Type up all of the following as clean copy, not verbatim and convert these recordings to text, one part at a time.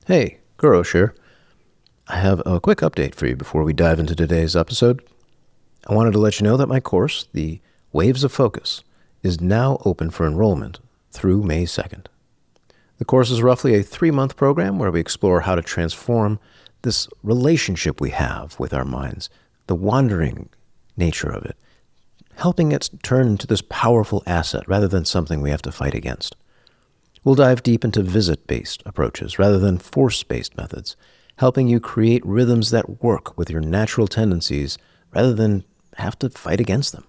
Hey, Gurosh here. I have a quick update for you before we dive into today's episode. I wanted to let you know that my course, the Waves of Focus, is now open for enrollment through May 2nd. The course is roughly a 3-month program where we explore how to transform this relationship we have with our minds, the wandering nature of it, helping it turn into this powerful asset rather than something we have to fight against. We'll dive deep into visit-based approaches rather than force-based methods, helping you create rhythms that work with your natural tendencies rather than have to fight against them.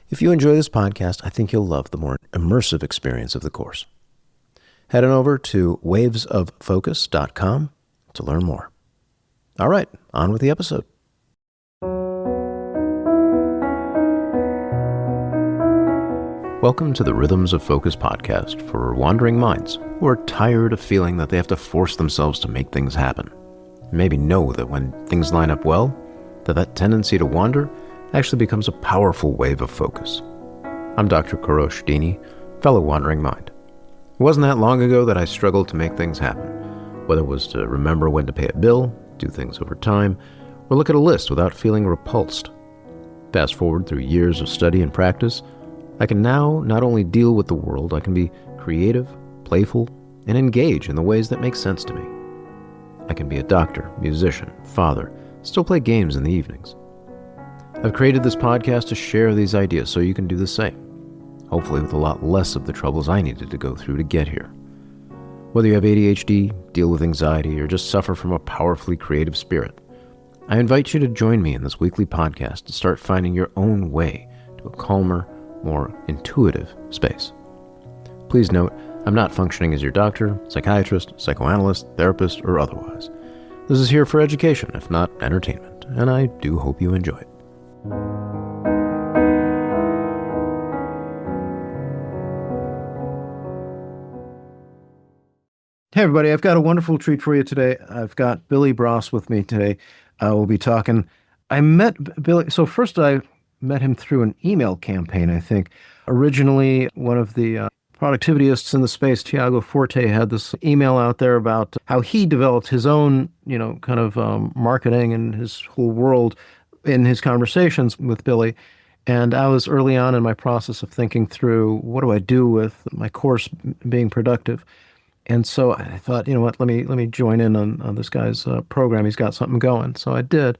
If you enjoy this podcast, I think you'll love the more immersive experience of the course. Head on over to wavesoffocus.com to learn more. All right, on with the episode. Welcome to the Rhythms of Focus podcast for wandering minds who are tired of feeling that they have to force themselves to make things happen. Maybe know that when things line up well, that tendency to wander actually becomes a powerful wave of focus. I'm Dr. Gurosh Dini, fellow wandering mind. It wasn't that long ago that I struggled to make things happen, whether it was to remember when to pay a bill, do things over time, or look at a list without feeling repulsed. Fast forward through years of study and practice, I can now not only deal with the world, I can be creative, playful, and engage in the ways that make sense to me. I can be a doctor, musician, father, still play games in the evenings. I've created this podcast to share these ideas so you can do the same, hopefully with a lot less of the troubles I needed to go through to get here. Whether you have ADHD, deal with anxiety, or just suffer from a powerfully creative spirit, I invite you to join me in this weekly podcast to start finding your own way to a calmer, more intuitive space. Please note, I'm not functioning as your doctor, psychiatrist, psychoanalyst, therapist, or otherwise. This is here for education, if not entertainment, and I do hope you enjoy it. Hey everybody, I've got a wonderful treat for you today. I've got Billy Broas with me today. We'll be talking. I met Billy, so first I met him through an email campaign, I think. Originally, one of the productivityists in the space, Tiago Forte, had this email out there about how he developed his own, kind of marketing and his whole world in his conversations with Billy. And I was early on in my process of thinking through, what do I do with my course being productive? And so I thought, you know what, let me join in on this guy's program. He's got something going. So I did.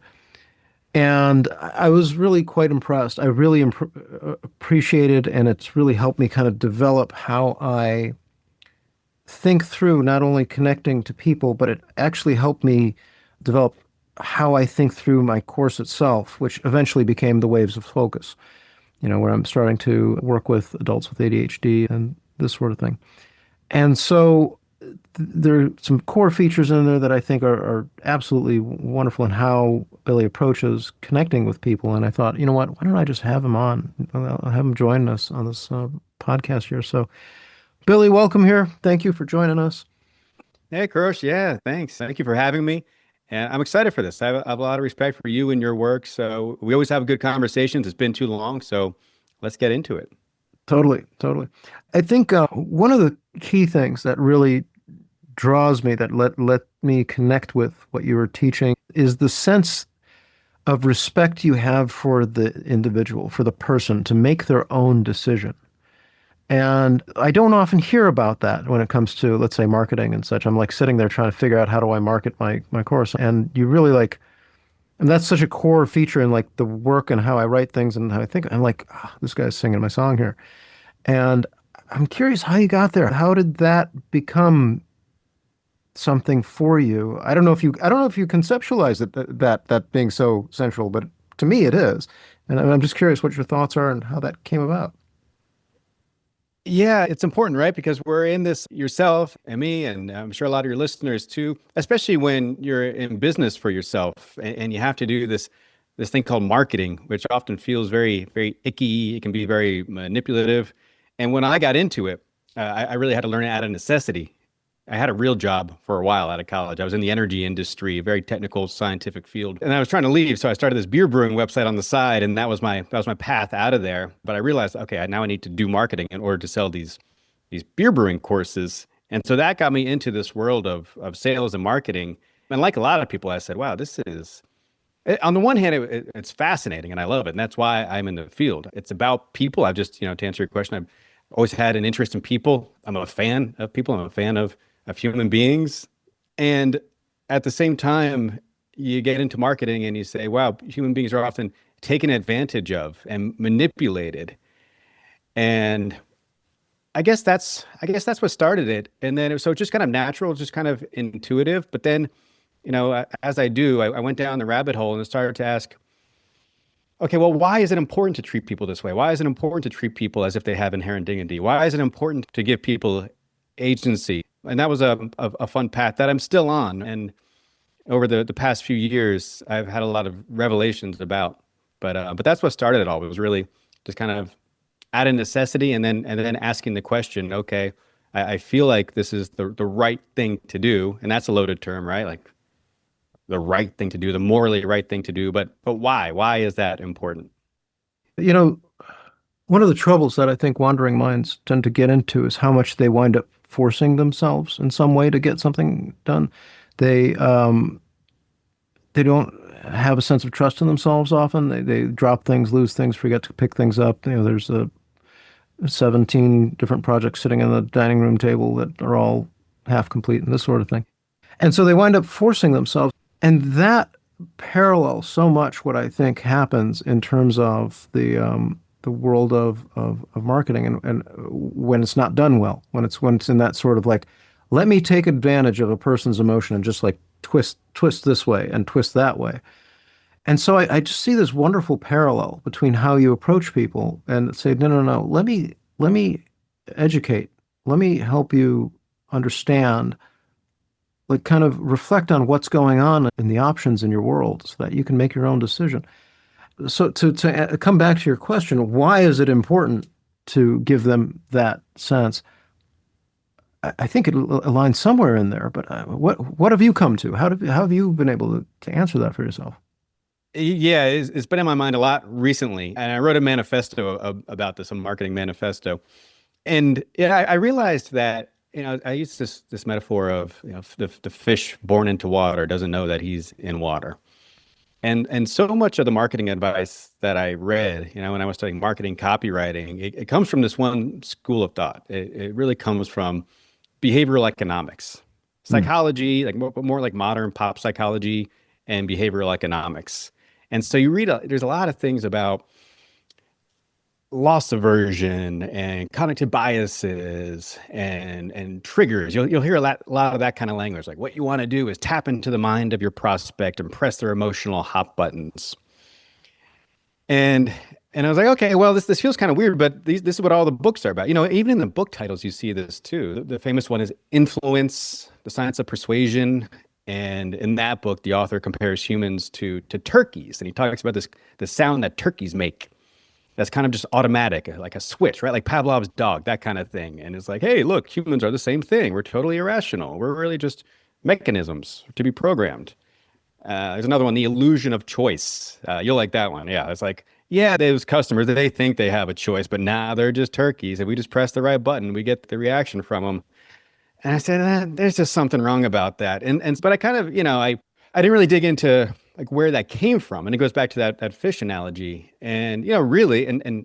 And I was really quite impressed. I really appreciated, and it's really helped me kind of develop how I think through not only connecting to people, but it actually helped me develop how I think through my course itself, which eventually became the Waves of Focus, where I'm starting to work with adults with ADHD and this sort of thing. And so there are some core features in there that I think are absolutely wonderful in how Billy approaches connecting with people. And I thought, you know what, why don't I just have him on? I'll have him join us on this podcast here. So, Billy, welcome here. Thank you for joining us. Hey, Kurosh. Yeah, thanks. Thank you for having me. And I'm excited for this. I have a lot of respect for you and your work. So we always have good conversations. It's been too long. So let's get into it. Totally. I think one of the key things that really draws me, that let me connect with what you were teaching, is the sense of respect you have for the individual, for the person, to make their own decision. And I don't often hear about that when it comes to, let's say, marketing and such. I'm like sitting there trying to figure out, how do I market my course? And you really and that's such a core feature in like the work and how I write things and how I think. I'm like, this guy's singing my song here. And I'm curious how you got there. How did that become something for you? I don't know if you conceptualize it, that being so central, but to me it is. And I'm just curious what your thoughts are and how that came about. Yeah, it's important, right? Because we're in this, yourself and me, and I'm sure a lot of your listeners too, especially when you're in business for yourself and you have to do this thing called marketing, which often feels very, very icky. It can be very manipulative. And when I got into it, I really had to learn it out of necessity. I had a real job for a while out of college. I was in the energy industry, a very technical, scientific field. And I was trying to leave, so I started this beer brewing website on the side, and that was my path out of there. But I realized, okay, now I need to do marketing in order to sell these beer brewing courses. And so that got me into this world of sales and marketing. And like a lot of people, I said, wow, this is, on the one hand, it's fascinating and I love it. And that's why I'm in the field. It's about people. I've just, to answer your question, I've always had an interest in people. I'm a fan of people. I'm a fan of human beings. And at the same time, you get into marketing and you say, wow, human beings are often taken advantage of and manipulated. And I guess that's what started it. And then so it's just kind of natural, just kind of intuitive. But then, as I do, I went down the rabbit hole and started to ask, okay, well, why is it important to treat people this way? Why is it important to treat people as if they have inherent dignity? Why is it important to give people agency? And that was a fun path that I'm still on. And over the past few years, I've had a lot of revelations about. But that's what started it all. It was really just kind of out of necessity, and then asking the question, okay, I feel like this is the right thing to do, and that's a loaded term, right? Like the right thing to do, the morally right thing to do, but why? Why is that important? You know, one of the troubles that I think wandering minds tend to get into is how much they wind up forcing themselves in some way to get something done. They they don't have a sense of trust in themselves often. They drop things, lose things, forget to pick things up. There's 17 different projects sitting on the dining room table that are all half complete and this sort of thing. And so they wind up forcing themselves. And that parallels so much what I think happens in terms of the world of marketing and when it's not done well, when it's in that sort of like, let me take advantage of a person's emotion and just like twist this way and twist that way. And so I just see this wonderful parallel between how you approach people and say, no, let me educate, let me help you understand, like kind of reflect on what's going on in the options in your world so that you can make your own decision. So to come back to your question, why is it important to give them that sense? I think it aligns somewhere in there, but what have you come to? How have you been able to answer that for yourself? Yeah, it's been in my mind a lot recently, and I wrote a manifesto about this, a marketing manifesto. And yeah, I realized that I used this metaphor of the fish born into water doesn't know that he's in water, and so much of the marketing advice that I read, when I was studying marketing copywriting, it comes from this one school of thought. It really comes from behavioral economics, psychology, like more like modern pop psychology and behavioral economics. And so you read, there's a lot of things about loss aversion and cognitive biases and triggers. You'll hear a lot of that kind of language. Like what you want to do is tap into the mind of your prospect and press their emotional hot buttons. And I was like, okay, well, this feels kind of weird, but this is what all the books are about. Even in the book titles, you see this too. The famous one is Influence, The Science of Persuasion. And in that book, the author compares humans to turkeys. And he talks about the sound that turkeys make. That's kind of just automatic, like a switch, right? Like Pavlov's dog, that kind of thing. And it's like, hey, look, humans are the same thing. We're totally irrational. We're really just mechanisms to be programmed. There's another one, The Illusion of Choice. You'll like that one. Yeah, it's like, yeah, those customers, they think they have a choice, but nah, they're just turkeys. If we just press the right button, we get the reaction from them. And I said, there's just something wrong about that. But I kind of, I didn't really dig into like where that came from. And it goes back to that fish analogy. And, really, I know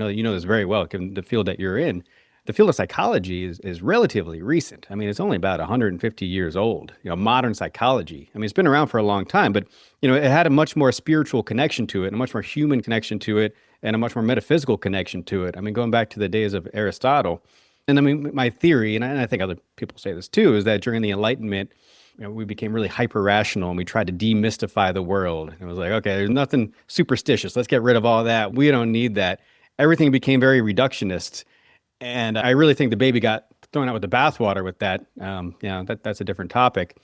that you know this very well, given the field that you're in. The field of psychology is relatively recent. I mean, it's only about 150 years old, modern psychology. I mean, it's been around for a long time, but, it had a much more spiritual connection to it, and a much more human connection to it, and a much more metaphysical connection to it. I mean, going back to the days of Aristotle. And I mean, my theory, and I think other people say this too, is that during the Enlightenment, we became really hyper rational and we tried to demystify the world. And it was like, okay, there's nothing superstitious. Let's get rid of all that. We don't need that. Everything became very reductionist. And I really think the baby got thrown out with the bathwater with that. That's a different topic.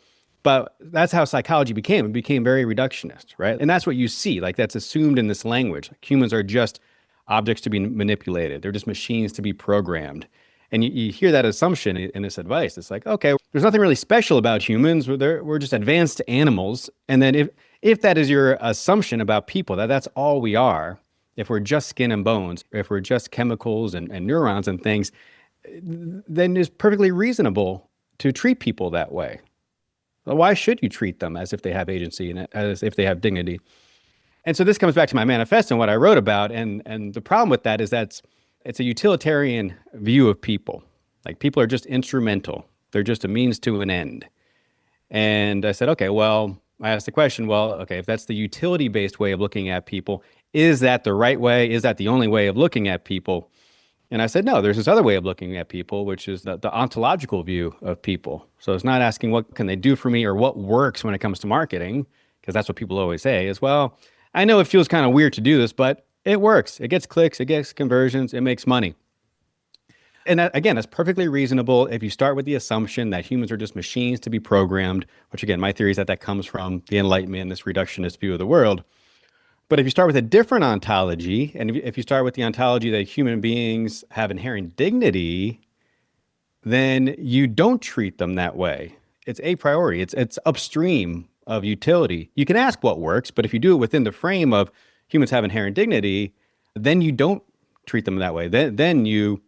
But that's how psychology became. It became very reductionist, right? And that's what you see. Like that's assumed in this language. Like, humans are just objects to be manipulated. They're just machines to be programmed. And you hear that assumption in this advice. It's like, okay, there's nothing really special about humans. We're just advanced animals. And then if that is your assumption about people, that's all we are, if we're just skin and bones, if we're just chemicals and neurons and things, then it's perfectly reasonable to treat people that way. Why should you treat them as if they have agency and as if they have dignity? And so this comes back to my manifesto and what I wrote about. And the problem with that is it's a utilitarian view of people. Like people are just instrumental. They're just a means to an end. And I said, okay, well, I asked the question, well, okay, if that's the utility-based way of looking at people, is that the right way? Is that the only way of looking at people? And I said, no, there's this other way of looking at people, which is the ontological view of people. So it's not asking what can they do for me or what works when it comes to marketing, because that's what people always say is, well, I know it feels kind of weird to do this, but it works. It gets clicks, it gets conversions, it makes money. And that, again, that's perfectly reasonable if you start with the assumption that humans are just machines to be programmed, which again, my theory is that comes from the Enlightenment, this reductionist view of the world. But if you start with a different ontology, and if you start with the ontology that human beings have inherent dignity, then you don't treat them that way. It's a priority. It's upstream of utility. You can ask what works, but if you do it within the frame of humans have inherent dignity, then you don't treat them that way. Then you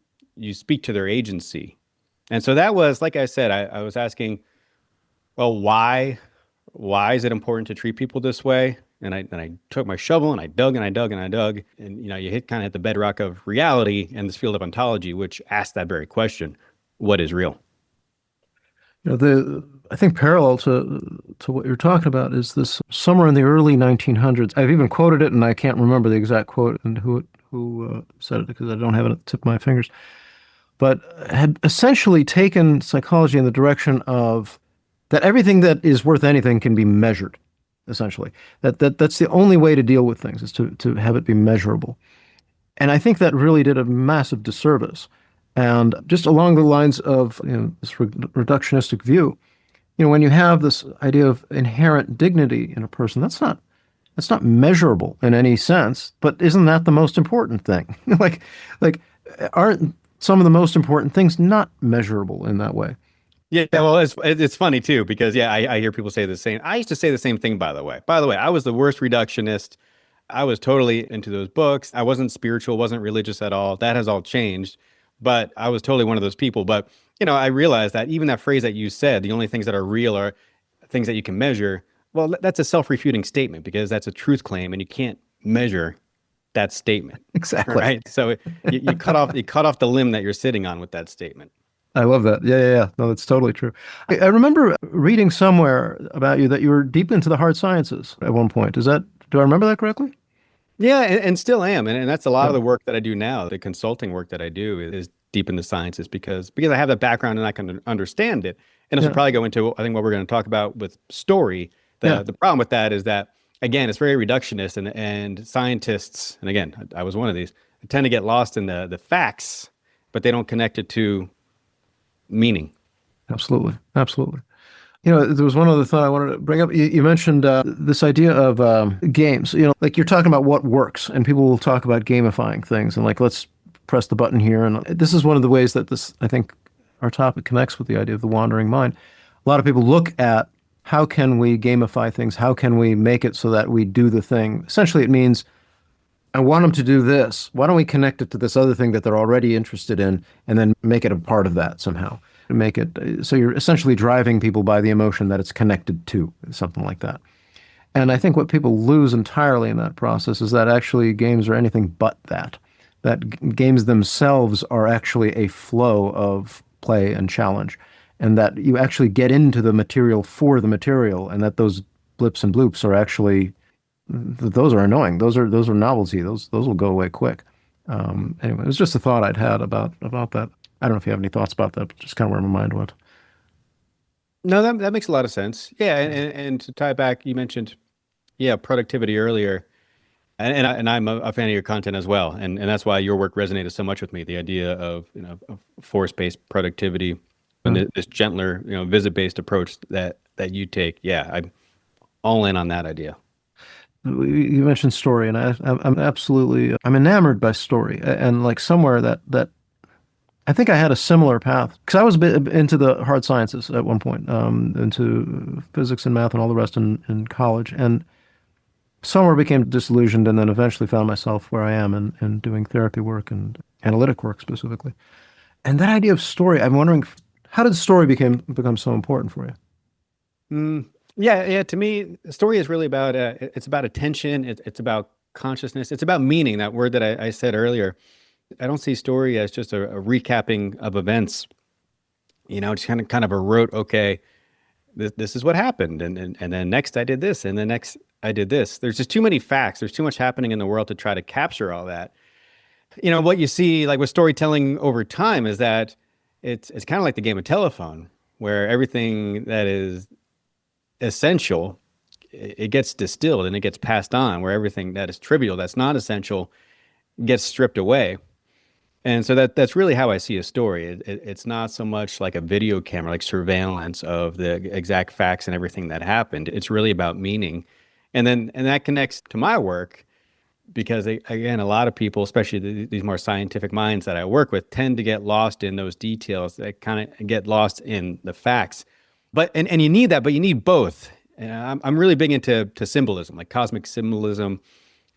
speak to their agency. And so that was, like I said, I was asking, well, why is it important to treat people this way? And I took my shovel and I dug and I dug and I dug. And, you kind of hit the bedrock of reality in this field of ontology, which asked that very question, what is real? I think parallel to what you're talking about is this somewhere in the early 1900s. I've even quoted it, and I can't remember the exact quote and who said it because I don't have it at the tip of my fingers, but had essentially taken psychology in the direction of that everything that is worth anything can be measured. Essentially, that's the only way to deal with things is to have it be measurable. And I think that really did a massive disservice. And just along the lines of this reductionistic view, when you have this idea of inherent dignity in a person, that's not measurable in any sense. But isn't that the most important thing? like aren't some of the most important things not measurable in that way? Yeah, well, it's funny too, because I hear people say the same. I used to say the same thing, by the way. I was the worst reductionist. I was totally into those books. I wasn't spiritual, wasn't religious at all. That has all changed, but I was totally one of those people. But, I realized that even that phrase that you said, the only things that are real are things that you can measure. Well, that's a self-refuting statement because that's a truth claim and you can't measure that statement. Exactly. Right. So you cut off the limb that you're sitting on with that statement. I love that. Yeah. No, that's totally true. I remember reading somewhere about you that you were deep into the hard sciences at one point. Do I remember that correctly? Yeah, and still am. And that's a lot of the work that I do now. The consulting work that I do is deep in the sciences because I have that background and I can understand it. And this will probably go into, I think, what we're going to talk about with story. The problem with that is that, again, it's very reductionist and scientists, and again, I was one of these, tend to get lost in the facts, but they don't connect it to meaning. Absolutely. There was one other thought I wanted to bring up. You mentioned this idea of games. Like you're talking about what works, and people will talk about gamifying things, and like let's press the button here. And this is one of the ways that I think, our topic connects with the idea of the wandering mind. A lot of people look at how can we gamify things? How can we make it so that we do the thing? Essentially, it means I want them to do this. Why don't we connect it to this other thing that they're already interested in and then make it a part of that somehow? To make it so you're essentially driving people by the emotion that it's connected to, something like that. And I think what people lose entirely in that process is that actually games are anything but that. That games themselves are actually a flow of play and challenge, and that you actually get into the material for the material, and that those blips and bloops are actually, those are annoying. Those are novelty. Those will go away quick. Anyway, it was just a thought I'd had about that. I don't know if you have any thoughts about that, but just kind of where my mind went. No, that makes a lot of sense. Yeah, and to tie it back, you mentioned, productivity earlier, and I'm a fan of your content as well, and that's why your work resonated so much with me. The idea of of force-based productivity and this gentler, visit-based approach that you take. Yeah, I'm all in on that idea. You mentioned story, and I'm absolutely enamored by story, and like somewhere that I think I had a similar path because I was a bit into the hard sciences at one point, into physics and math and all the rest in college, and somewhere became disillusioned, and then eventually found myself where I am in doing therapy work and analytic work specifically. And that idea of story, I'm wondering, how did story become so important for you? Mm, yeah, yeah. To me, the story is really about it's about attention. It's about consciousness. It's about meaning. That word that I said earlier. I don't see story as just a recapping of events. Just kind of a rote. Okay, this is what happened, and then next I did this, and then next I did this. There's just too many facts. There's too much happening in the world to try to capture all that. What you see like with storytelling over time is that it's kind of like the game of telephone, where everything that is essential, it gets distilled and it gets passed on, where everything that is trivial, that's not essential, gets stripped away. And so that's really how I see a story. It's not so much like a video camera, like surveillance of the exact facts and everything that happened. It's really about meaning. And that connects to my work because, again, a lot of people, especially these more scientific minds that I work with, tend to get lost in those details. They kind of get lost in the facts. And you need that, but you need both. And I'm really big into symbolism, like cosmic symbolism,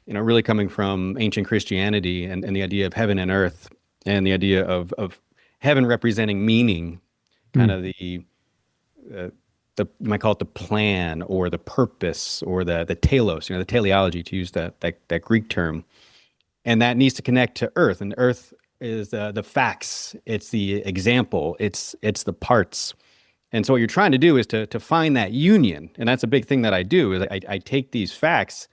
really coming from ancient Christianity and the idea of heaven and earth and the idea of heaven representing meaning, kind Mm. of you might call it the plan or the purpose or the telos, the teleology, to use that Greek term. And that needs to connect to earth. And earth is the facts. It's the example. It's the parts. And so what you're trying to do is to find that union. And that's a big thing that I do is I take these facts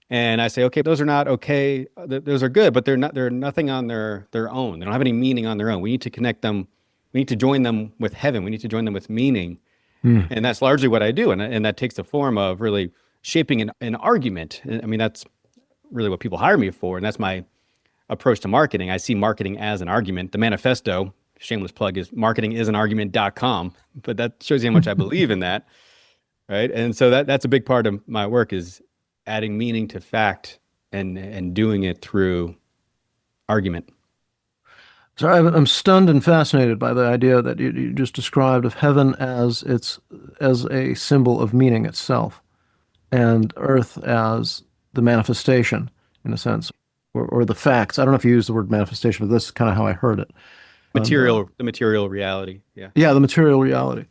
and I say, okay, those are not okay. Those are good, but they're nothing on their own. They don't have any meaning on their own. We need to connect them. We need to join them with heaven. We need to join them with meaning. Mm. And that's largely what I do. And that takes the form of really shaping an argument. I mean, that's really what people hire me for. And that's my approach to marketing. I see marketing as an argument. The manifesto, shameless plug, is marketingisanargument.com. But that shows you how much I believe in that. Right. And so that's a big part of my work is adding meaning to fact and doing it through argument. So I'm stunned and fascinated by the idea that you just described of heaven as a symbol of meaning itself, and earth as the manifestation, in a sense, or the facts. I don't know if you use the word manifestation, but this is kind of how I heard it. And The material reality. Yeah. yeah, the material reality.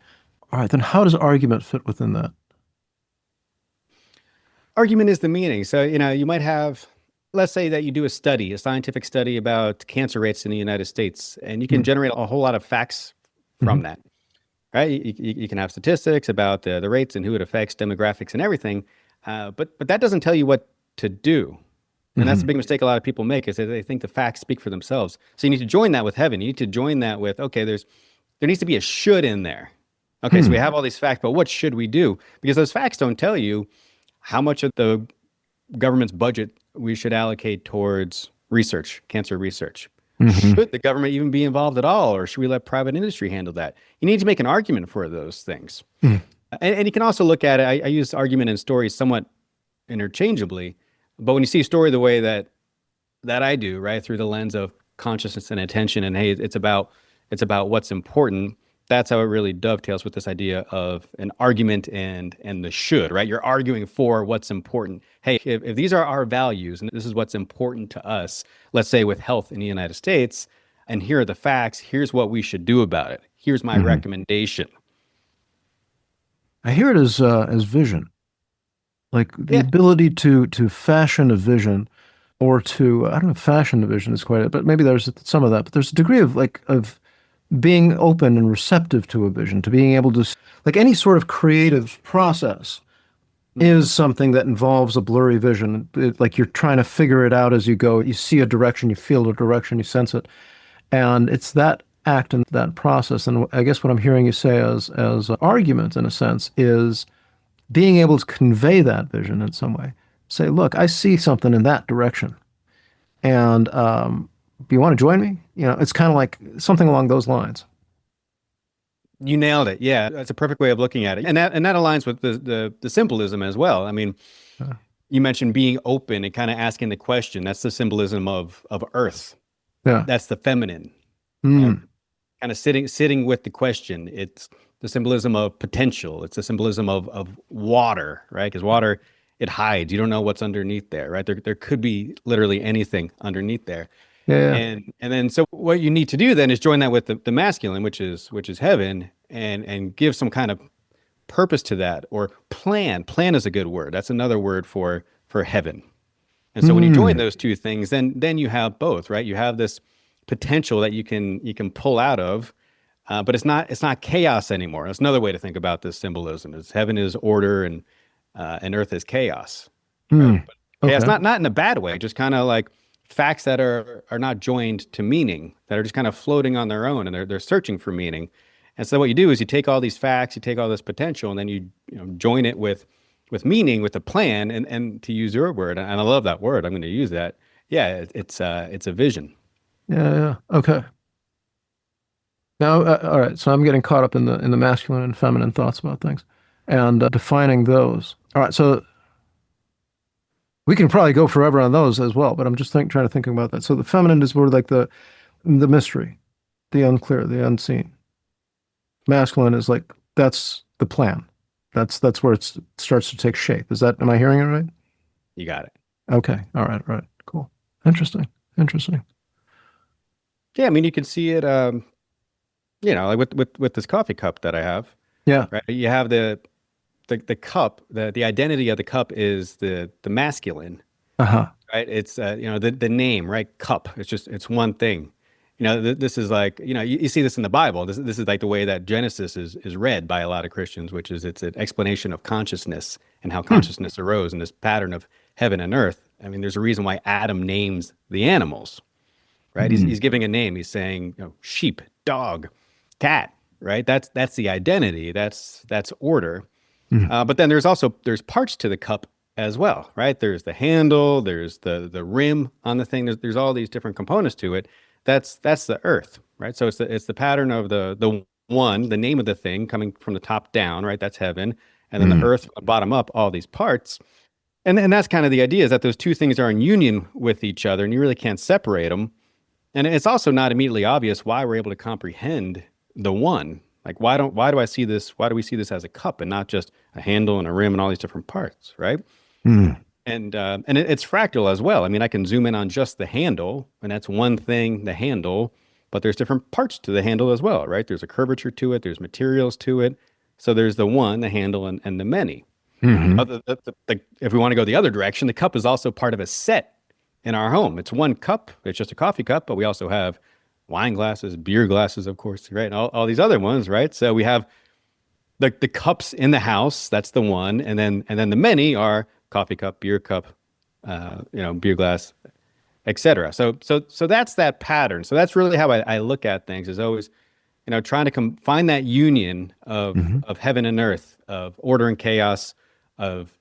All right, then how does argument fit within that? Argument is the meaning. So, you might have, let's say that you do a scientific study about cancer rates in the United States, and you can Mm. generate a whole lot of facts Hmm. from that, right? You can have statistics about the rates and who it affects, demographics and everything. But that doesn't tell you what to do. And that's a Hmm. big mistake a lot of people make is that they think the facts speak for themselves. So you need to join that with heaven. You need to join that with, okay, there needs to be a should in there. Okay, so Hmm. we have all these facts, but what should we do? Because those facts don't tell you how much of the government's budget we should allocate towards research, cancer research. Hmm. Should the government even be involved at all, or should we let private industry handle that? You need to make an argument for those things. Hmm. And you can also look at it. I use argument and story somewhat interchangeably, but when you see a story the way that I do, right, through the lens of consciousness and attention, and hey, it's about what's important. That's how it really dovetails with this idea of an argument and the should, right? You're arguing for what's important. Hey, if these are our values and this is what's important to us, let's say with health in the United States, and here are the facts, here's what we should do about it. Here's my Hmm. recommendation. I hear it as vision, like the Yeah. ability to fashion a vision, or to I don't know if fashion a vision is quite it, but maybe there's some of that. But there's a degree of being open and receptive to a vision, to being able to like any sort of creative process is something that involves a blurry vision. Like you're trying to figure it out as you go. You see a direction, you feel a direction, you sense it, and it's that act and that process. And I guess what I'm hearing you say as an argument, in a sense, is being able to convey that vision in some way. Say, look, I see something in that direction, and do you want to join me? It's kind of like something along those lines. You nailed it. Yeah, that's a perfect way of looking at it, and that aligns with the symbolism as well. I mean, Uh, you mentioned being open and kind of asking the question. That's the symbolism of Earth. yeah. That's the feminine. Mm. Kind of sitting with the question. It's the symbolism of potential. It's the symbolism of water, right? Because water, it hides. You don't know what's underneath there, right? There could be literally anything underneath there. Yeah, yeah. And then so what you need to do then is join that with the masculine, which is heaven, and give some kind of purpose to that, or plan. Plan is a good word. That's another word for heaven. And so when you join Mm. those two things, then you have both, right? You have this potential that you can pull out of, but it's not chaos anymore. That's another way to think about this symbolism: is heaven is order, and earth is chaos, right? Mm. But chaos, Okay. not in a bad way, just kind of like facts that are not joined to meaning, that are just kind of floating on their own, and they're searching for meaning. And so what you do is you take all these facts, you take all this potential, and then you join it with meaning, with a plan, and to use your word, and I love that word. I'm going to use that. Yeah, it's a vision. Yeah, yeah. Okay. Now, all right. So I'm getting caught up in the masculine and feminine thoughts about things, and defining those. All right. So we can probably go forever on those as well, but I'm just trying to think about that. So the feminine is more like the mystery, the unclear, the unseen. Masculine is like that's the plan. That's where it starts to take shape. Am I hearing it right? You got it. Okay. All right. All right. Cool. Interesting. Interesting. Yeah, I mean, you can see it. Like with this coffee cup that I have, Yeah. right? You have the cup. The identity of the cup is the masculine, Uh-huh. right? It's the name, right? Cup. It's one thing. This is like, you see this in the Bible. This is like the way that Genesis is read by a lot of Christians, which is it's an explanation of consciousness and how Hmm. consciousness arose in this pattern of heaven and earth. I mean, there's a reason why Adam names the animals, right? He's Hmm. he's giving a name. He's saying, sheep, dog, cat, right? That's the identity. That's order. Hmm. But then there's parts to the cup as well, right? There's the handle, there's the rim on the thing. There's all these different components to it. That's the earth, right? So it's the pattern of the one, the name of the thing coming from the top down, right? That's heaven, and then the Hmm. earth from the bottom up, all these parts. And that's kind of the idea, is that those two things are in union with each other, and you really can't separate them. And it's also not immediately obvious why we're able to comprehend the one. Like, why do I see this? Why do we see this as a cup and not just a handle and a rim and all these different parts, right? Hmm. And it's fractal as well. I mean, I can zoom in on just the handle, and that's one thing, the handle, but there's different parts to the handle as well, right? There's a curvature to it, there's materials to it. So there's the one, the handle, and the many. Hmm. If we want to go the other direction, the cup is also part of a set in our home. It's one cup, it's just a coffee cup, but we also have wine glasses, beer glasses, of course, right? And all these other ones, right? So we have the cups in the house, that's the one, and then the many are coffee cup, beer cup, beer glass, etc. So that's that pattern. So that's really how I look at things, is always, trying to find that union of Hmm. of heaven and earth, of order and chaos, of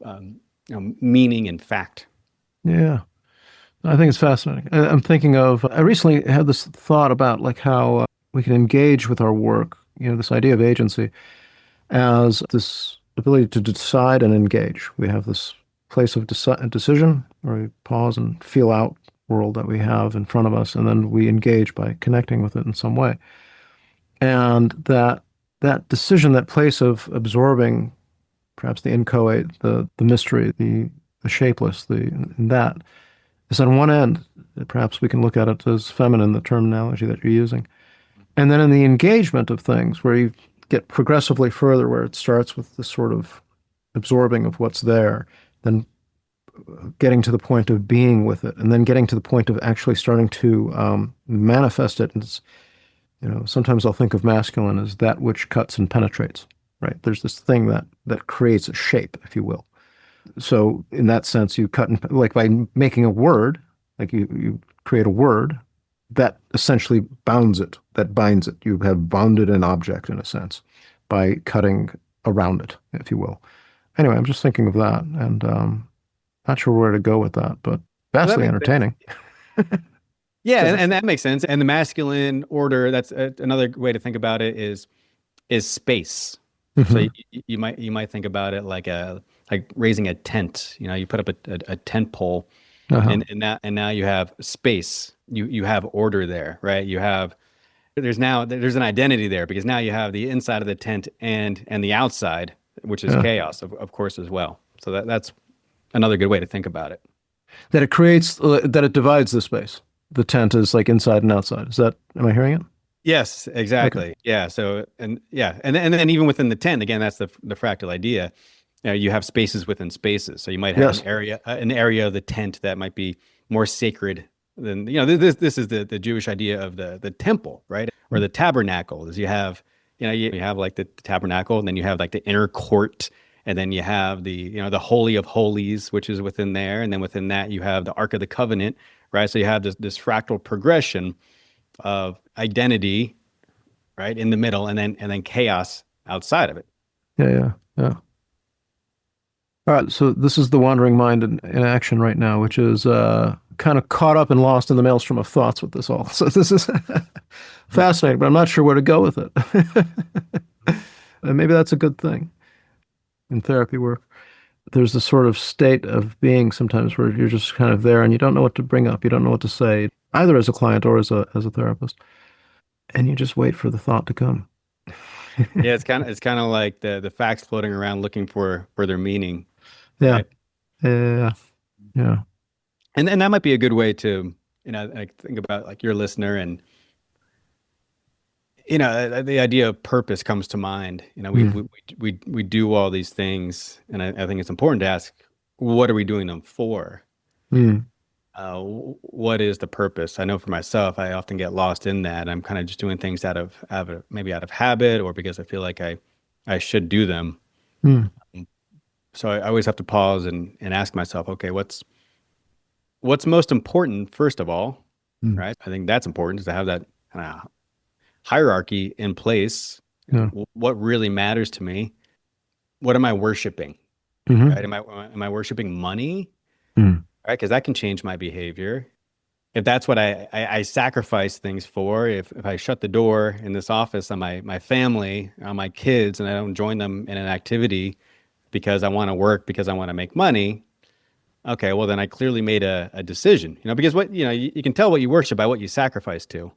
meaning and fact. Yeah. I think it's fascinating. I'm thinking I recently had this thought about like how we can engage with our work, this idea of agency as this ability to decide and engage. We have this place of decision where we pause and feel out world that we have in front of us, and then we engage by connecting with it in some way. And that decision, that place of absorbing perhaps the inchoate, the mystery, the shapeless, that is on one end. Perhaps we can look at it as feminine, the terminology that you're using. And then in the engagement of things, where you get progressively further, where it starts with this sort of absorbing of what's there, then getting to the point of being with it, and then getting to the point of actually starting to manifest it. And sometimes I'll think of masculine as that which cuts and penetrates, right? There's this thing that creates a shape, if you will. So in that sense, you cut and like by making a word, like you create a word that essentially bounds it, that binds it. You have bounded an object in a sense by cutting around it, if you will. Anyway, I'm just thinking of that, and not sure where to go with that, but Well, that vastly makes sense. entertaining. Yeah, Does and, it? and that makes sense. And the masculine order, that's another way to think about it, is space. So Hmm. you might think about it like raising a tent. You put up a tent pole, Uh-huh. and now you have space. You have order there, right? There's an identity there, because now you have the inside of the tent and the outside, which is Yeah. chaos, of course, as well. So that's another good way to think about it. That it divides the space. the tent is like inside and outside. Am I hearing it? Yes, Okay. exactly. Yeah. So, and yeah, and then even within the tent, again, that's the fractal idea. You have spaces within spaces. So you might have Yes. an area of the tent that might be more sacred than, this is the Jewish idea of the temple, right? Or the tabernacle is you have like the tabernacle, and then you have like the inner court, and then you have the Holy of Holies, which is within there. And then within that, you have the Ark of the Covenant, right? So you have this fractal progression of identity, right, in the middle, and then chaos outside of it. Yeah, yeah, yeah. All right, so this is the wandering mind in action right now, which is kind of caught up and lost in the maelstrom of thoughts with this all. So this is fascinating, but I'm not sure where to go with it. And maybe that's a good thing in therapy work. There's a sort of state of being sometimes where you're just kind of there and you don't know what to bring up. You don't know what to say, either as a client or as a therapist. And you just wait for the thought to come. Yeah, it's kind of like the facts floating around looking for their meaning, Yeah, right? yeah, yeah. And that might be a good way to, like, think about like your listener, and the idea of purpose comes to mind. Mm, We do all these things, and I think it's important to ask, what are we doing them for? mm, What is the purpose? I know for myself, I often get lost in that. I'm kind of just doing things maybe out of habit, or because I feel like I should do them. mm, So I always have to pause and ask myself, okay, what's most important first of all, mm. right? I think that's important, is to have that kind of hierarchy in place. Yeah. What really matters to me? What am I worshiping? Hmm. Right? Am I worshiping money? Mm, Right? Because that can change my behavior. If that's what I sacrifice things for, if I shut the door in this office on my family, on my kids, and I don't join them in an activity because I want to work, because I want to make money, okay, well then I clearly made a decision. Because you can tell what you worship by what you sacrifice to,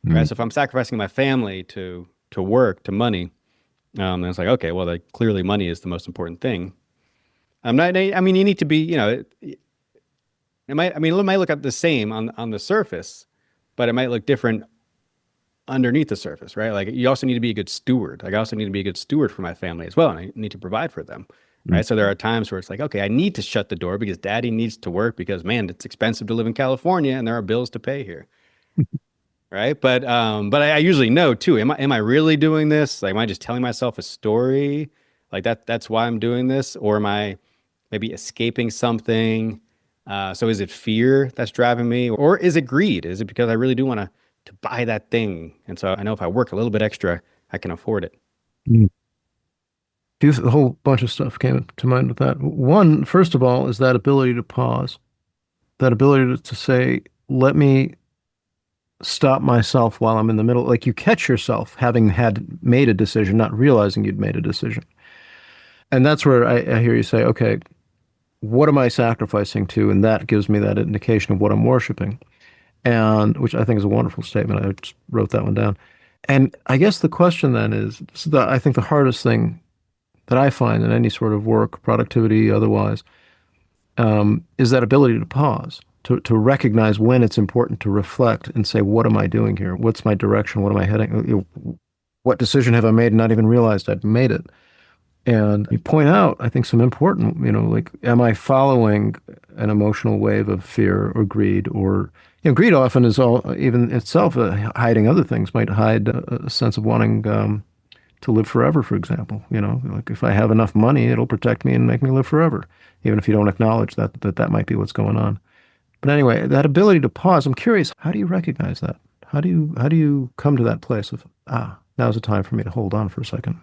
right? mm, So if I'm sacrificing my family to work, to money, then it's like, okay, well, clearly money is the most important thing. I'm not. I mean, you need to be. It might look at the same on the surface, but it might look different underneath the surface, right? Like, you also need to be a good steward. Like, I also need to be a good steward for my family as well, and I need to provide for them, mm. right? So there are times where it's like, okay, I need to shut the door because daddy needs to work, because man, it's expensive to live in California and there are bills to pay here, right? But I usually know too. Am I really doing this? Like, am I just telling myself a story? Like, that's why I'm doing this, or am I maybe escaping something? So is it fear that's driving me, or is it greed? Is it because I really do want to buy that thing, and so I know if I work a little bit extra, I can afford it. Mm. A whole bunch of stuff came to mind with that. One, first of all, is that ability to pause, that ability to say, let me stop myself while I'm in the middle. Like, you catch yourself having had made a decision, not realizing you'd made a decision. And that's where I hear you say, okay, what am I sacrificing to? And that gives me that indication of what I'm worshiping. And which I think is a wonderful statement. I just wrote that one down. And I guess the question then is, I think the hardest thing that I find in any sort of work, productivity, otherwise, is that ability to pause, to recognize when it's important to reflect and say, what am I doing here? What's my direction? What am I heading? What decision have I made and not even realized I'd made it? And you point out, I think, some important, like, am I following an emotional wave of fear or greed? Or, greed often is all, even itself, hiding other things, might hide a sense of wanting to live forever, for example. Like, if I have enough money, it'll protect me and make me live forever, even if you don't acknowledge that might be what's going on. But anyway, that ability to pause, I'm curious, how do you recognize that? How do you come to that place of, now's the time for me to hold on for a second?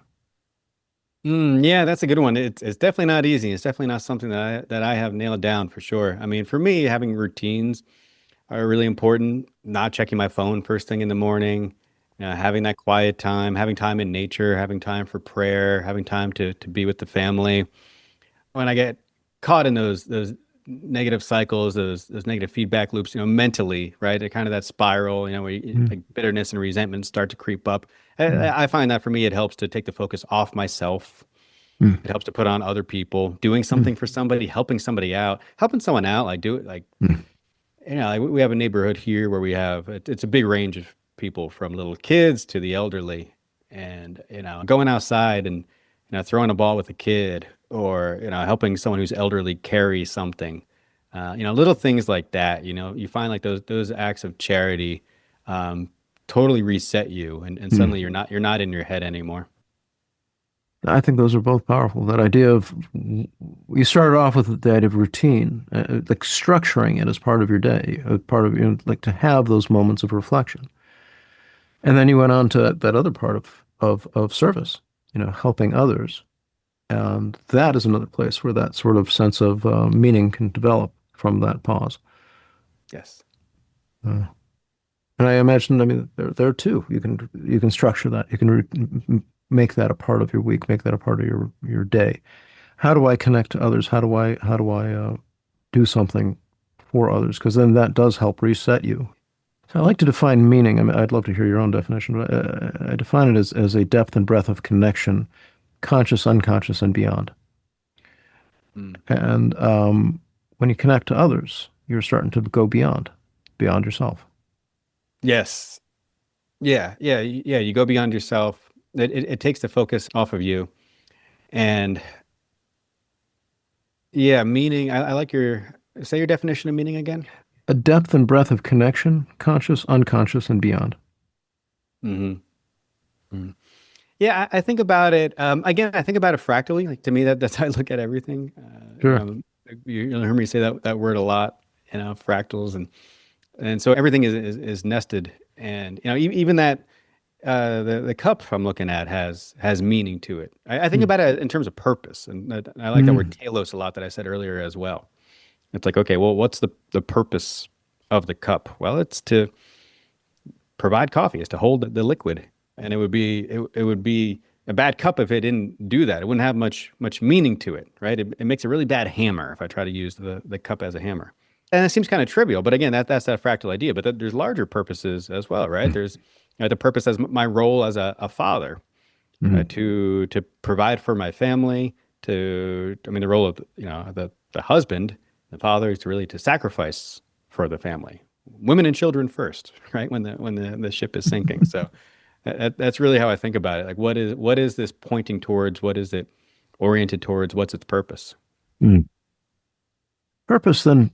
Yeah, that's a good one. It's definitely not easy. It's definitely not something that I have nailed down for sure. I mean, for me, having routines are really important. Not checking my phone first thing in the morning, having that quiet time, having time in nature, having time for prayer, having time to be with the family. When I get caught in those negative cycles, those negative feedback loops, mentally, right? It kind of that spiral, where Mm, like bitterness and resentment start to creep up. mm, I find that for me, it helps to take the focus off myself. mm, It helps to put on other people, doing mm, something for somebody, helping somebody out, helping someone out, like do it, like, mm, like we have a neighborhood here where it's a big range of people from little kids to the elderly, and going outside and throwing a ball with a kid, or helping someone who's elderly carry something, little things like that. You find like those acts of charity totally reset you, and Hmm. suddenly you're not in your head anymore. I think those are both powerful. That idea of you started off with the idea of routine, like structuring it as part of your day, part of like to have those moments of reflection, and then you went on to that other part of service, helping others, and that is another place where that sort of sense of meaning can develop from that pause. Yes. Uh, and I imagine, I mean, there too, you can structure that, you can make that a part of your week, make that a part of your day. How do I connect to others? How do I do something for others? Because then that does help reset you. So I like to define meaning. I mean, I'd love to hear your own definition, but I define it as a depth and breadth of connection, conscious, unconscious, and beyond. Mm. And when you connect to others, you're starting to go beyond yourself. Yes. Yeah. Yeah. Yeah. You go beyond yourself. It takes the focus off of you. And yeah, meaning, I like say your definition of meaning again. A depth and breadth of connection, conscious, unconscious, and beyond. Hmm. Yeah, I think about it. Again, I think about it fractally. Like to me, that's how I look at everything. Sure. You'll hear me say that word a lot. Fractals, and so everything is nested, and even that the cup I'm looking at has meaning to it. I think Mm. about it in terms of purpose, and I like that word Mm. telos a lot that I said earlier as well. It's like, okay, well, what's the purpose of the cup? Well, it's to provide coffee, is to hold the liquid, and it would be a bad cup if it didn't do that. It wouldn't have much meaning to it, right? It makes a really bad hammer if I try to use the cup as a hammer. And it seems kind of trivial, but again, that's that fractal idea. But there's larger purposes as well, right? There's the purpose as my role as a father, Mm. to provide for my family. I mean, the role of the husband, the father, is really to sacrifice for the family, women and children first, right? When the ship is sinking. So that's really how I think about it. Like, what is this pointing towards? What is it oriented towards? What's its purpose? Mm. Purpose then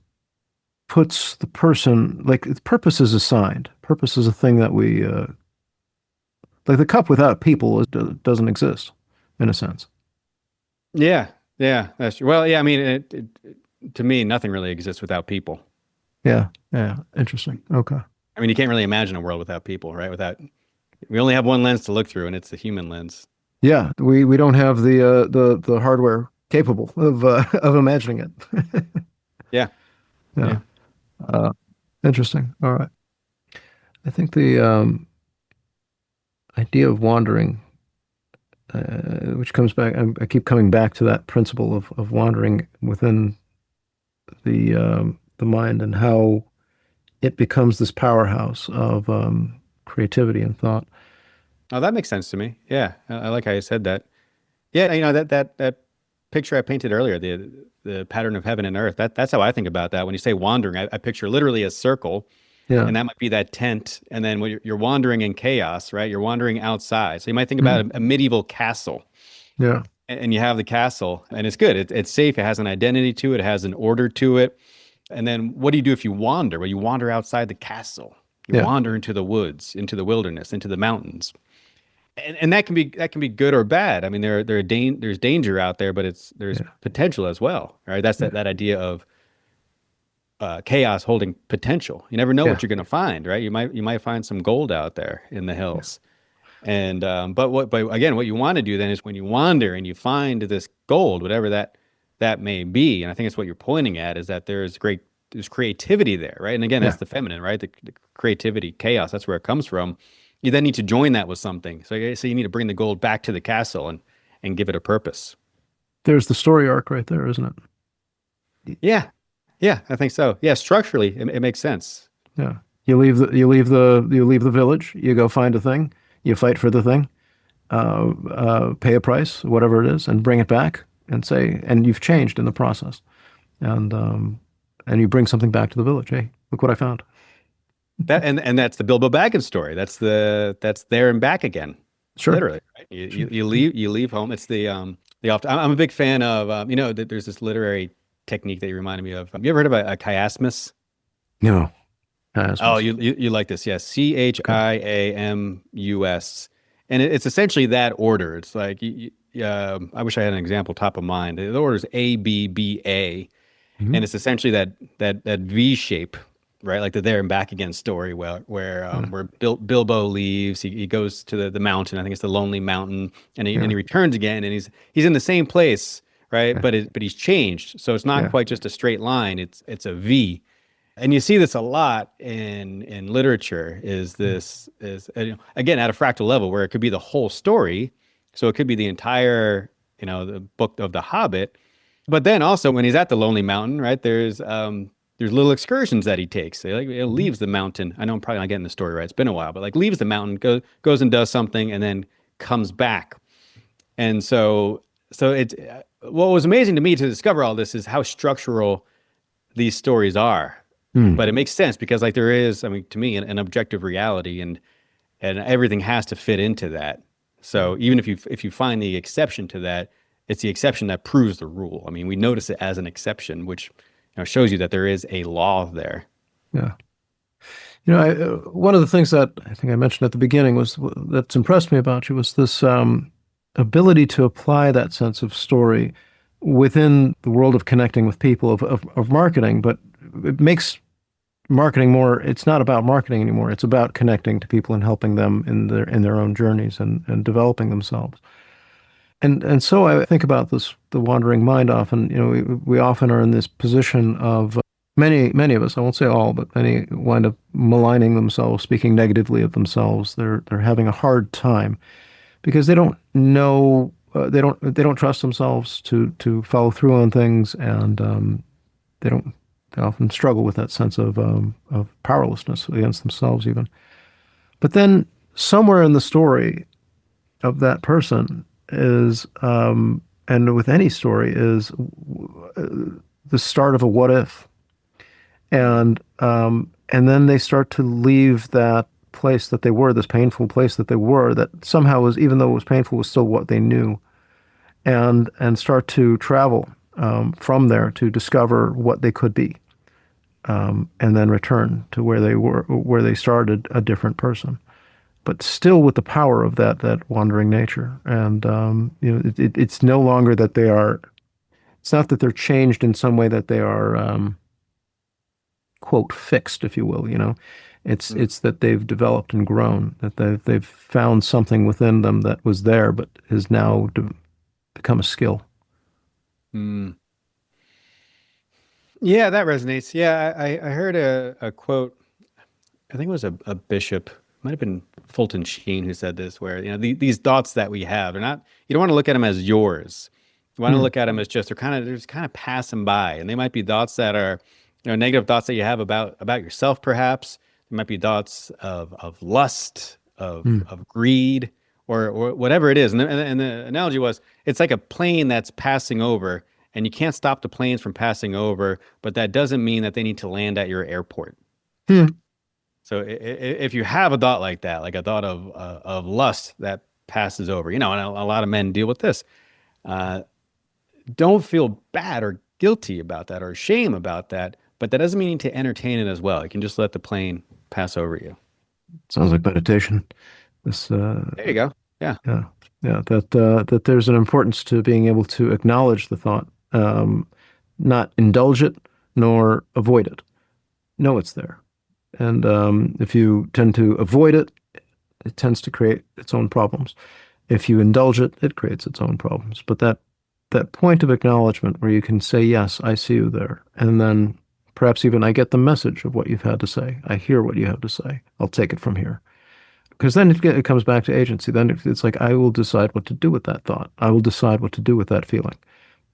puts the person, like purpose is assigned. Purpose is a thing that like the cup without people doesn't exist in a sense. Yeah, yeah, that's true. Well, yeah. I mean, to me, nothing really exists without people. Yeah, yeah, interesting. Okay. I mean, you can't really imagine a world without people, right? We only have one lens to look through, and it's the human lens. Yeah, we don't have the hardware capable of imagining it. Yeah, Yeah. yeah. Uh, Interesting. All right. I think the idea of wandering, which comes back, I keep coming back to that principle of wandering within the mind and how it becomes this powerhouse of creativity and thought. Oh, that makes sense to me. Yeah, I like how you said that. Yeah, that picture I painted earlier, the pattern of heaven and earth. That's how I think about that. When you say wandering, I picture literally a circle, Yeah. and that might be that tent. And then when you're wandering in chaos, right? You're wandering outside. So you might think about Mm. a medieval castle, Yeah. and you have the castle, and it's good. It's safe. It has an identity to it. It has an order to it. And then what do you do if you wander? Well, you wander outside the castle. You Yeah. wander into the woods, into the wilderness, into the mountains. And that can be good or bad. I mean, there's danger out there, but there's Yeah. potential as well, right? That's Yeah. that idea of chaos holding potential. You never know Yeah. what you're going to find, right? You might find some gold out there in the hills. And but again, what you want to do then is when you wander and you find this gold, whatever that may be, and I think it's what you're pointing at, is that there's creativity there, right? And again, Yeah. that's the feminine, right? The creativity, chaos, that's where it comes from. You then need to join that with something. So you need to bring the gold back to the castle and give it a purpose. There's the story arc right there, isn't it? Yeah, yeah, I think so. Yeah, structurally, it makes sense. Yeah. You leave the village, you go find a thing, you fight for the thing, pay a price, whatever it is, and bring it back and say, and you've changed in the process. And you bring something back to the village. Hey, look what I found. That and that's the Bilbo Baggins story. That's there and back again, Sure. literally. Right? Sure. You leave home. It's the oft. I'm a big fan of there's this literary technique that you reminded me of. You ever heard of a chiasmus? No, Oh, chiasmus. you like this? Yes, Okay. Chiamus, and it's essentially that order. It's like I wish I had an example top of mind. The order is ABBA, Hmm. and it's essentially that V shape, right? Like the there and back again story Yeah. where Bilbo leaves, he goes to the mountain. I think it's the Lonely Mountain, and Yeah. he returns again, and he's in the same place, right? Yeah. But he's changed, so it's not Yeah. quite just a straight line. It's a V, and you see this a lot in literature. Again at a fractal level where it could be the whole story, so it could be the entire the book of the Hobbit, but then also when he's at the Lonely Mountain, right? There's little excursions that he takes. He Mhm. leaves the mountain. I know I'm probably not getting the story right. It's been a while, but like leaves the mountain, goes and does something, and then comes back. And so it's what was amazing to me to discover all this is how structural these stories are. Mm. But it makes sense because like there is, I mean, to me, an objective reality, and everything has to fit into that. So even if you find the exception to that, it's the exception that proves the rule. I mean, we notice it as an exception, which shows you that there is a law there. Yeah. One of the things that I think I mentioned at the beginning was that's impressed me about you was this ability to apply that sense of story within the world of connecting with people of marketing, but it makes marketing more, it's not about marketing anymore. It's about connecting to people and helping them in their own journeys and developing themselves. And so I think about this, the wandering mind often, we often are in this position of many of us, I won't say all, but many wind up maligning themselves, speaking negatively of themselves. They're having a hard time because they don't know, they don't trust themselves to follow through on things, and they don't they often struggle with that sense of powerlessness against themselves even. But then somewhere in the story of that person is, and with any story, is the start of a what if, and then they start to leave that place that they were, this painful place that they were, that somehow was, even though it was painful, was still what they knew, and start to travel from there to discover what they could be, and then return to where they were, where they started, a different person, but still with the power of that wandering nature. And it's no longer that they are. It's not that they're changed in some way that they are quote fixed, if you will. Mm. It's that they've developed and grown, that they've found something within them that was there, but has now become a skill. Mm. Yeah, that resonates. Yeah, I heard a quote. I think it was a bishop, might have been Fulton Sheen who said this, where these thoughts that we have, they're not. You don't want to look at them as yours. You want to Hmm. look at them as just they're just kind of passing by, and they might be thoughts that are, negative thoughts that you have about yourself, perhaps. There might be thoughts of lust, Hmm. of greed, or whatever it is. And the analogy was, it's like a plane that's passing over, and you can't stop the planes from passing over, but that doesn't mean that they need to land at your airport. Hmm. So if you have a thought like that, like a thought of lust that passes over, and a lot of men deal with this, uh, don't feel bad or guilty about that or shame about that, but that doesn't mean you need to entertain it as well. You can just let the plane pass over you. Sounds like meditation. This, There you go. Yeah. yeah, yeah, that there's an importance to being able to acknowledge the thought, not indulge it nor avoid it. Know it's there, and if you tend to avoid it, it tends to create its own problems. If you indulge it, it creates its own problems. But that point of acknowledgement where you can say, yes, I see you there, and then perhaps even I get the message of what you've had to say. I hear what you have to say. I'll take it from here. Because then it comes back to agency. Then it's like I will decide what to do with that thought. I will decide what to do with that feeling,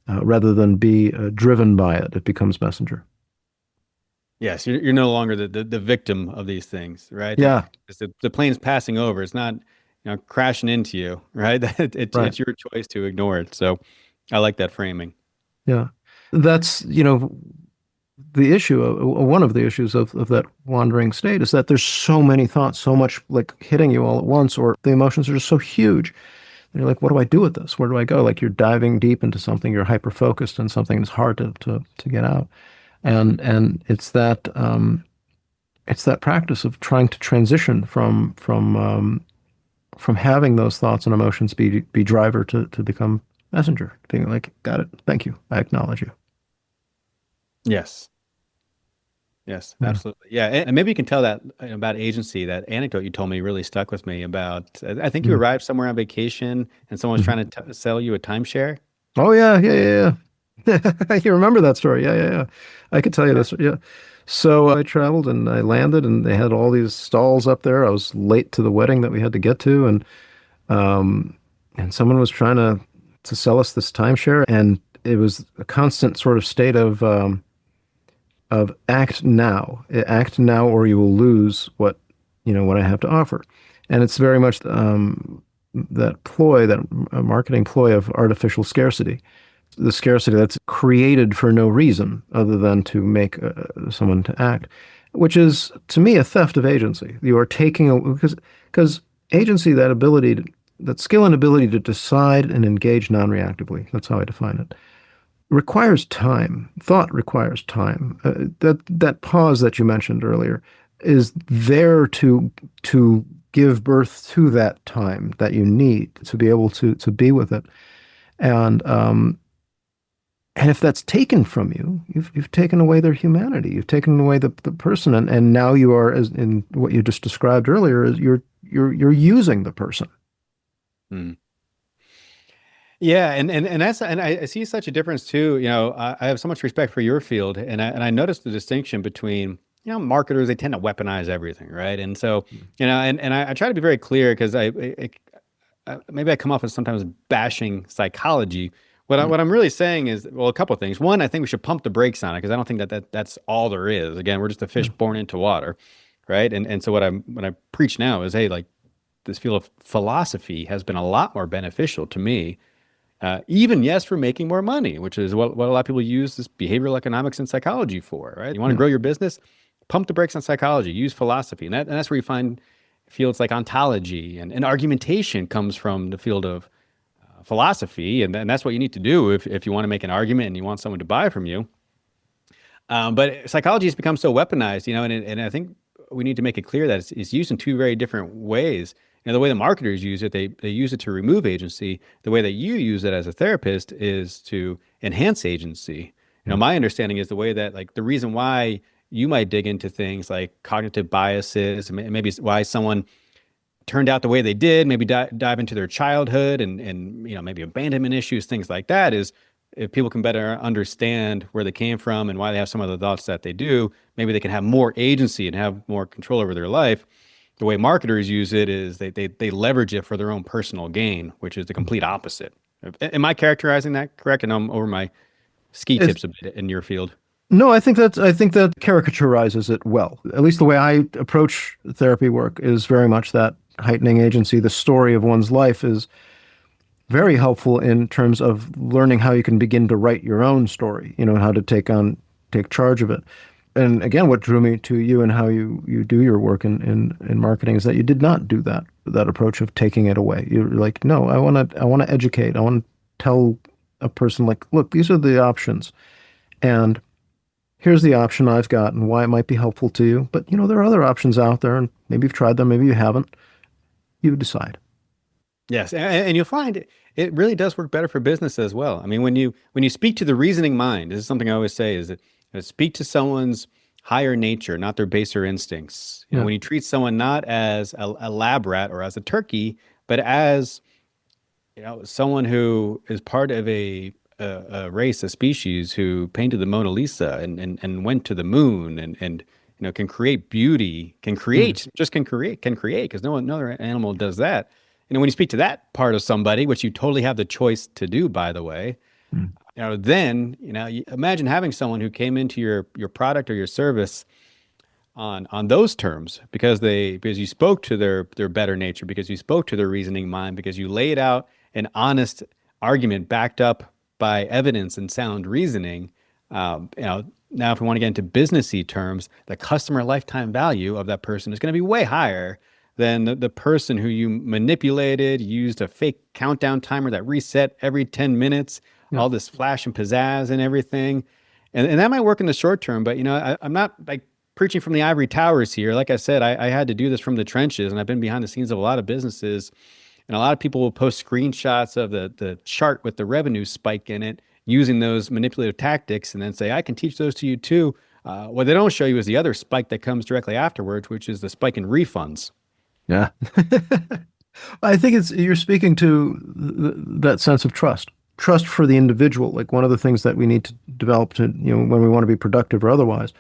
rather than be driven by it. It becomes messenger. Yes, you're no longer the victim of these things, right? Yeah, The plane's passing over. It's not, crashing into you, right? right. It's your choice to ignore it. So I like that framing. Yeah. That's the issue, one of the issues of that wandering state is that there's so many thoughts, so much like hitting you all at once, or the emotions are just so huge. And you're like, what do I do with this? Where do I go? Like you're diving deep into something, you're hyper focused on something that's hard to get out. And it's that practice of trying to transition from having those thoughts and emotions be driver to become messenger, being like, got it, thank you, I acknowledge you. Yes. Yes, Yeah. absolutely. Yeah, and maybe you can tell that about agency. That anecdote you told me really stuck with me about. I think you Mm. arrived somewhere on vacation, and someone was trying to sell you a timeshare. Oh yeah, yeah. You remember that story? Yeah. I could tell you Yeah. this. Yeah. So I traveled and I landed, and they had all these stalls up there. I was late to the wedding that we had to get to, um, and someone was trying to sell us this timeshare, and it was a constant sort of state of act now, or you will lose what I have to offer. And it's very much that ploy, that marketing ploy of artificial scarcity, the scarcity that's created for no reason other than to make someone to act, which is to me a theft of agency. You are taking because agency, that skill and ability to decide and engage non-reactively. That's how I define it, requires time. Thought requires time. That pause that you mentioned earlier is there to give birth to that time that you need to be able to be with it. And if that's taken from you, you've taken away their humanity. You've taken away the person, and now you are, as in what you just described earlier, is you're using the person. Mm. Yeah, and that's and I see such a difference too. I have so much respect for your field, and I noticed the distinction between marketers. They tend to weaponize everything, right? And so I try to be very clear because maybe I come off as sometimes bashing psychology. Mm. What I'm really saying is, well, a couple of things. One, I think we should pump the brakes on it because I don't think that's all there is. Again, we're just a fish Yeah. born into water, right? And so what I preach now is, hey, like this field of philosophy has been a lot more beneficial to me. Even yes, for making more money, which is what a lot of people use this behavioral economics and psychology for, right? You want to Yeah. grow your business, pump the brakes on psychology, use philosophy, and that's where you find fields like ontology and argumentation comes from the field of philosophy, and that's what you need to do if you want to make an argument and you want someone to buy from you. But psychology has become so weaponized, and I think we need to make it clear that it's used in two very different ways. The way the marketers use it, they use it to remove agency. The way that you use it as a therapist is to enhance agency. Yeah. My understanding is the way that, like, the reason why you might dig into things like cognitive biases, and maybe why someone turned out the way they did, maybe dive into their childhood and maybe abandonment issues, things like that, is if people can better understand where they came from and why they have some of the thoughts that they do, maybe they can have more agency and have more control over their life. The way marketers use it is they leverage it for their own personal gain, which is the complete opposite. Am I characterizing that correct? And I'm over my ski It's, tips a bit in your field. no, I think that caricaturizes it well. At least the way I approach therapy work is very much that heightening agency. The story of one's life is very helpful in terms of learning how you can begin to write your own story, and how to take charge of it. And again, what drew me to you and how you do your work in marketing is that you did not do that approach of taking it away. You're like, no, I want to educate. I want to tell a person, like, look, these are the options, and here's the option I've got and why it might be helpful to you. But there are other options out there, and maybe you've tried them, maybe you haven't. You decide. Yes, and you'll find it really does work better for business as well. I mean, when you speak to the reasoning mind, this is something I always say, is that speak to someone's higher nature, not their baser instincts. Yeah. When you treat someone not as a lab rat or as a turkey, but as someone who is part of a race, a species who painted the Mona Lisa and went to the moon and can create beauty, Mm. can create because no other animal does that. When you speak to that part of somebody, which you totally have the choice to do, by the way, Mm. then you imagine having someone who came into your product or your service on those terms because you spoke to their better nature, because you spoke to their reasoning mind, because you laid out an honest argument backed up by evidence and sound reasoning. Now, if we want to get into businessy terms, the customer lifetime value of that person is going to be way higher than the person who you manipulated, used a fake countdown timer that reset every 10 minutes, Yeah. all this flash and pizzazz and everything. And that might work in the short term, but I'm not like preaching from the ivory towers here. Like I said, I had to do this from the trenches, and I've been behind the scenes of a lot of businesses. And a lot of people will post screenshots of the chart with the revenue spike in it using those manipulative tactics and then say, I can teach those to you too. What they don't show you is the other spike that comes directly afterwards, which is the spike in refunds. Yeah. I think you're speaking to that sense of trust for the individual. Like one of the things that we need to develop to, when we want to be productive or otherwise,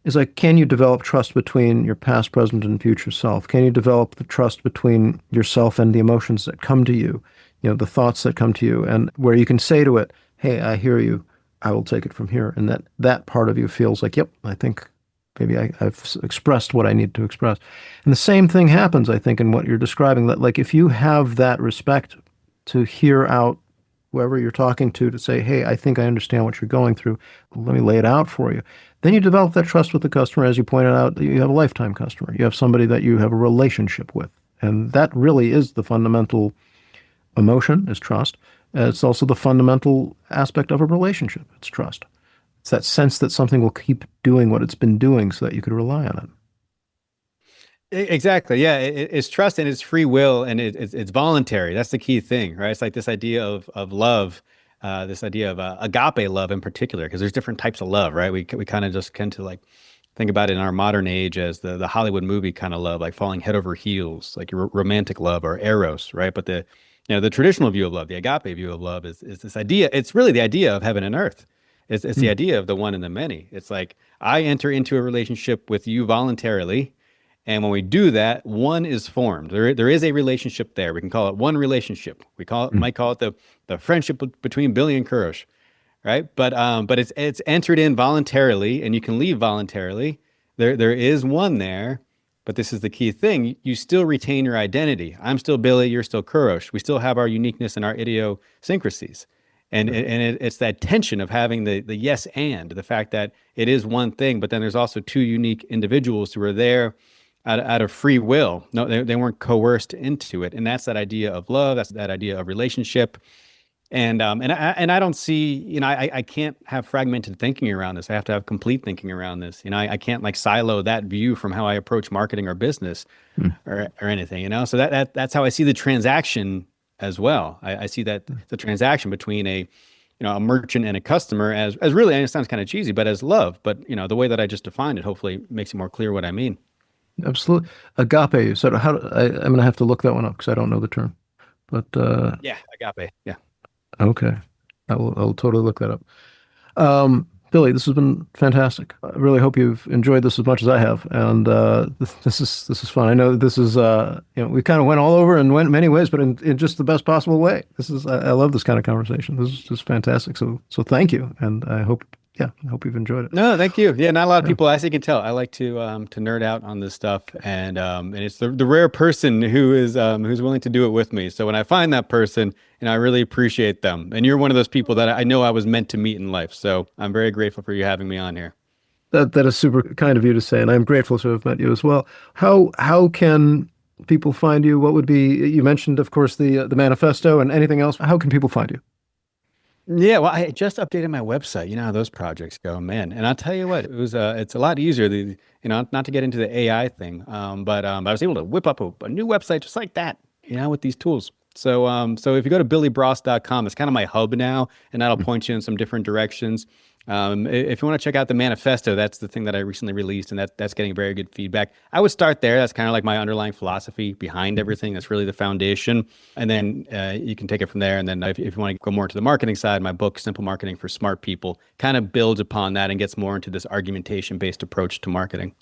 is like, can you develop trust between your past, present, and future self? Can you develop the trust between yourself and the emotions that come to you, the thoughts that come to you, and where you can say to it, hey, I hear you. I will take it from here. And that part of you feels like, yep, I think maybe I've expressed what I need to express. And the same thing happens, I think, in what you're describing, that like if you have that respect to hear out whoever you're talking to say, hey, I think I understand what you're going through. Let me lay it out for you. Then you develop that trust with the customer. As you pointed out, you have a lifetime customer. You have somebody that you have a relationship with. And that really is the fundamental emotion, is trust. It's also the fundamental aspect of a relationship. It's trust. It's that sense that something will keep doing what it's been doing so that you could rely on it. Exactly. Yeah. It's trust and it's free will and it's voluntary. That's the key thing, right? It's like this idea of love, this idea of agape love in particular, because there's different types of love, right? We kind of just tend to like think about it in our modern age as the Hollywood movie kind of love, like falling head over heels, like your romantic love or eros, right? But the traditional view of love, the agape view of love is this idea. It's really the idea of heaven and earth. It's the idea of the one and the many. It's like I enter into a relationship with you voluntarily. And when we do that, one is formed. There is a relationship there. We can call it one relationship. Might call it the friendship between Billy and Kurosh, right? But it's entered in voluntarily, and you can leave voluntarily. There is one there, but this is the key thing. You still retain your identity. I'm still Billy. You're still Kurosh. We still have our uniqueness and our idiosyncrasies. It's that tension of having the yes and the fact that it is one thing, but then there's also two unique individuals who are there out of free will. No, they weren't coerced into it. And that's that idea of love. That's that idea of relationship. And I don't see, I can't have fragmented thinking around this. I have to have complete thinking around this. I can't like silo that view from how I approach marketing or business or anything, So that's how I see the transaction as well. I see that the transaction between a merchant and a customer as really, and it sounds kind of cheesy, but as love. But, the way that I just defined it, hopefully makes it more clear what I mean. Absolutely. Agape. So I'm going to have to look that one up because I don't know the term. But Yeah, agape. Yeah. okay, I'll totally look that up. Billy, this has been fantastic. I really hope you've enjoyed this as much as I have, and this is fun. I know this is we kind of went all over and went many ways, but in just the best possible way. I love this kind of conversation. This is just fantastic. So thank you, and I hope you've enjoyed it. No, thank you. Yeah, not a lot of people, as you can tell, I like to nerd out on this stuff, and it's the rare person who's willing to do it with me. So when I find that person, I really appreciate them. And you're one of those people that I know I was meant to meet in life. So I'm very grateful for you having me on here. That is super kind of you to say, and I'm grateful to have met you as well. How can people find you? What would be, you mentioned, of course, the manifesto, and anything else. How can people find you? Yeah, well, I just updated my website. You know how those projects go, man. And I'll tell you what, it's a lot easier. Not to get into the AI thing, but I was able to whip up a new website just like that, with these tools. So if you go to billybroas.com, it's kind of my hub now, and that'll point you in some different directions. If you want to check out the manifesto, that's the thing that I recently released, and that's getting very good feedback. I would start there. That's kind of like my underlying philosophy behind everything. That's really the foundation. And then you can take it from there. And then if you want to go more into the marketing side, my book, Simple Marketing for Smart People, kind of builds upon that and gets more into this argumentation-based approach to marketing.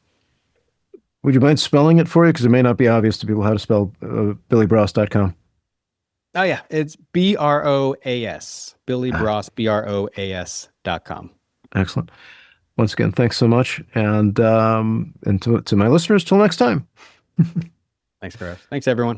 Would you mind spelling it for you? Because it may not be obvious to people how to spell billybroas.com. Oh, yeah. It's BROAS, Billy Broas, BROAS.com. Excellent. Once again, thanks so much. And to my listeners, till next time. Thanks, Chris. Thanks, everyone.